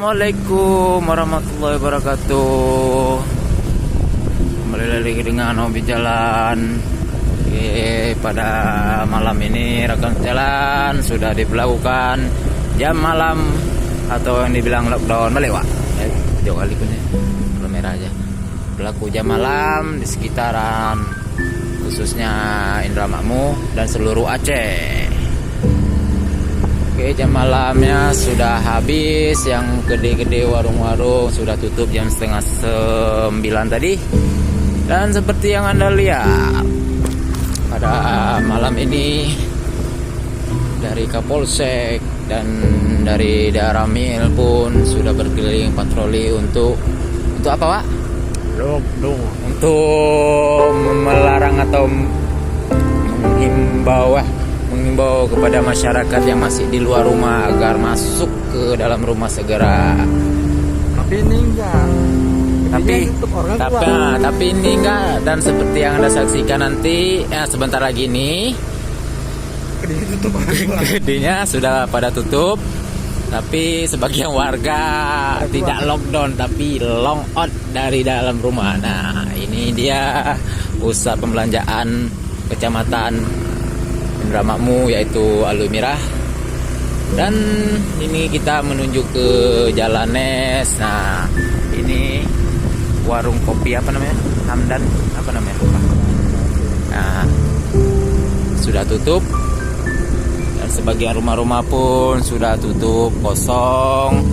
Assalamualaikum warahmatullahi wabarakatuh. Kembali lagi dengan hobi jalan. Pada malam ini rekan jalan sudah diberlakukan jam malam atau yang dibilang lockdown melewat. Jauh kali punya merah aja. Berlaku jam malam di sekitaran khususnya Indramayu dan seluruh Aceh. Oke, jam malamnya sudah habis. Yang gede-gede warung-warung sudah tutup jam 8:30 tadi. Dan seperti yang Anda lihat, pada malam ini dari Kapolsek dan dari Daramil pun sudah berkeliling patroli untuk apa, Pak? Untuk melarang atau menghimbau kepada masyarakat yang masih di luar rumah agar masuk ke dalam rumah segera. Tapi ini enggak. Tapi ini enggak. Dan seperti yang Anda saksikan nanti, sebentar lagi ini gedenya sudah pada tutup. Tapi sebagian warga tidak lockdown tapi long out dari dalam rumah. Nah, ini dia pusat pembelanjaan Kecamatan Indramayu yaitu Alumirah. Dan ini kita menuju ke Jalan Nes. Nah, ini warung kopi apa namanya? Hamdan apa namanya? Nah, sudah tutup. Dan sebagian rumah-rumah pun sudah tutup, kosong.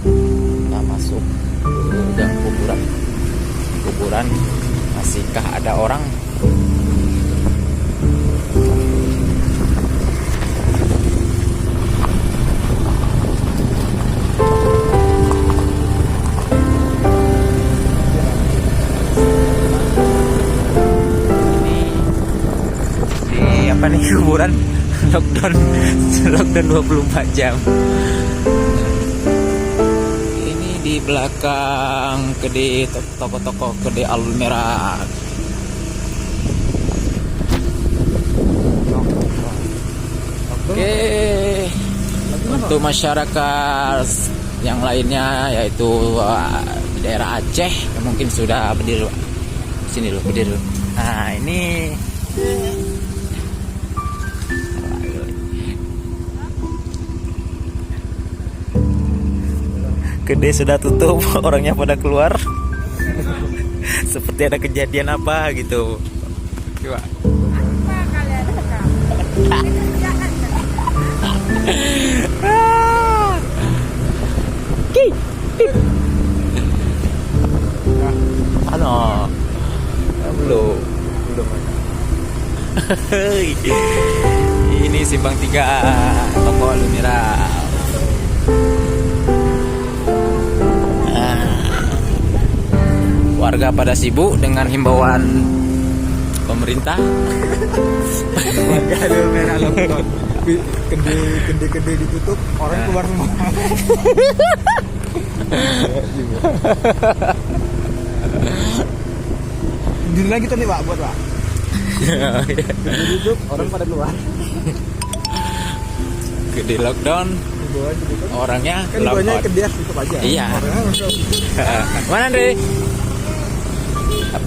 Kita masuk ke gang kuburan. Masihkah ada orang? Apa nih, kuburan lockdown 24 jam. Ini di belakang kedai toko-toko kedai Alumirah. Oke, untuk masyarakat yang lainnya yaitu di daerah Aceh yang mungkin sudah berdiri sini dulu, berdiri dulu. Nah, ini kedai sudah tutup, orangnya pada keluar. Seperti ada kejadian apa gitu. Coba. Apa kalian rekam? Halo. Belum. Ini simpang 3 toko Alumirah. Warga pada sibuk dengan himbauan pemerintah. Warga Alumirah lockdown. Kedai ditutup, orang keluar rumah. Dirilah gitu nih, Pak, buat Pak. Ditutup, orang pada keluar. Kedai lockdown. Orangnya kan banyak kedai tutup aja. Iya. Mana Andre?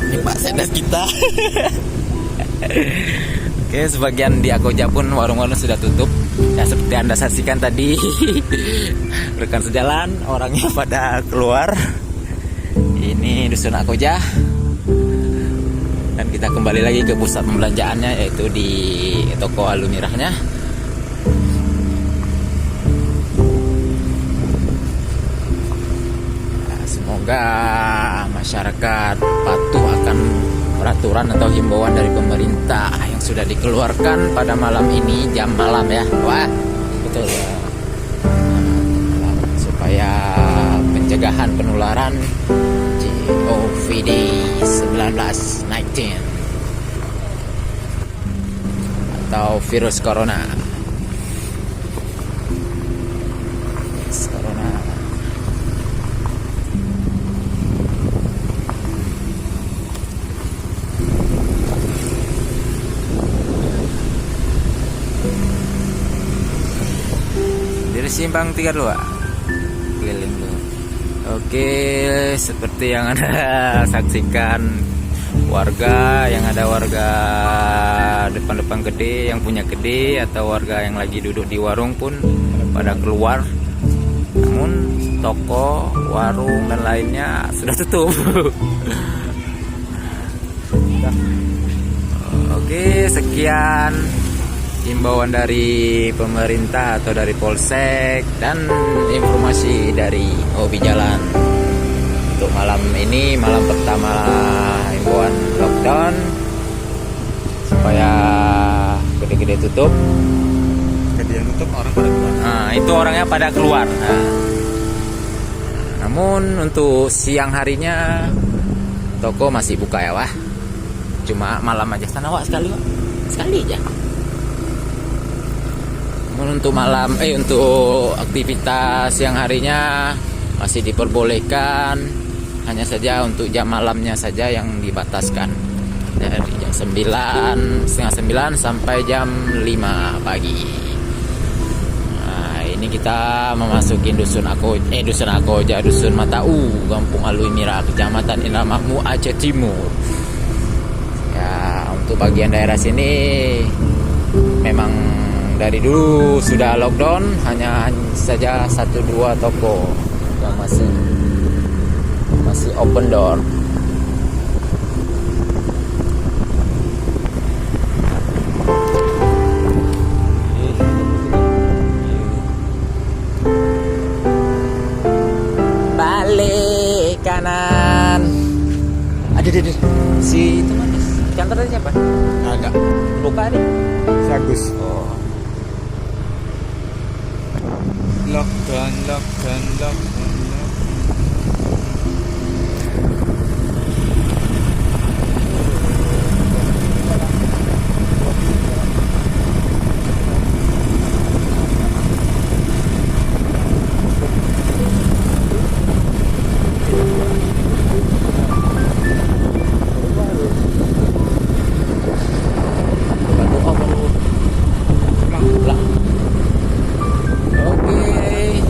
Ini Pak Sedes kita. Oke, sebagian di Akoja pun warung-warung sudah tutup. Ya seperti Anda saksikan tadi, rekan sejalan orangnya pada keluar. Ini dusun Akoja. Dan kita kembali lagi ke pusat pembelanjaannya yaitu di toko Alumirahnya. Semoga masyarakat patuh akan peraturan atau himbauan dari pemerintah yang sudah dikeluarkan pada malam ini, jam malam ya. Wah, betul ya. Supaya pencegahan penularan COVID-19 atau virus corona. Simpang 32. Oke, seperti yang Anda saksikan, warga depan-depan gede yang punya gede atau warga yang lagi duduk di warung pun pada keluar. Namun toko, warung dan lainnya sudah tutup. Oke, sekian himbauan dari pemerintah atau dari Polsek dan informasi dari Hobi Jalan untuk malam ini, malam pertama himbauan lockdown, supaya gede-gede tutup. Gede yang tutup orang pada keluar. Nah, itu orangnya pada keluar. Nah, namun untuk siang harinya toko masih buka ya, Wah. Cuma malam aja sana, Wah, sekali aja. Untuk malam untuk aktivitas siang harinya masih diperbolehkan, hanya saja untuk jam malamnya saja yang dibataskan dari jam 9, setengah 9 sampai jam 5 pagi. Nah, ini kita memasuki dusun Matau, Kampung Alui Mira, Kecamatan Indramayu, Aceh Timur. Ya, untuk bagian daerah sini memang dari dulu sudah lockdown, hanya saja 1-2 toko yang masih open door. Balik kanan. Ada si itu mana? Kantor tadi siapa? Ada. Buka deh. Si Agus. Oh. Lockdown.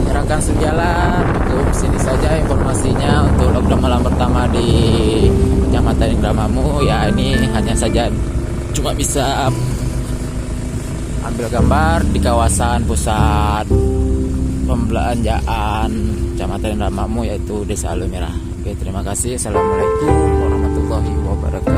Rekan sejalan, untuk sini saja informasinya untuk lockdown malam pertama di Kecamatan Indramayu. Ya, ini hanya saja cuma bisa ambil gambar di kawasan pusat pembelanjaan Kecamatan Indramayu, yaitu Desa Alui Merah. Oke, terima kasih. Assalamualaikum warahmatullahi wabarakatuh.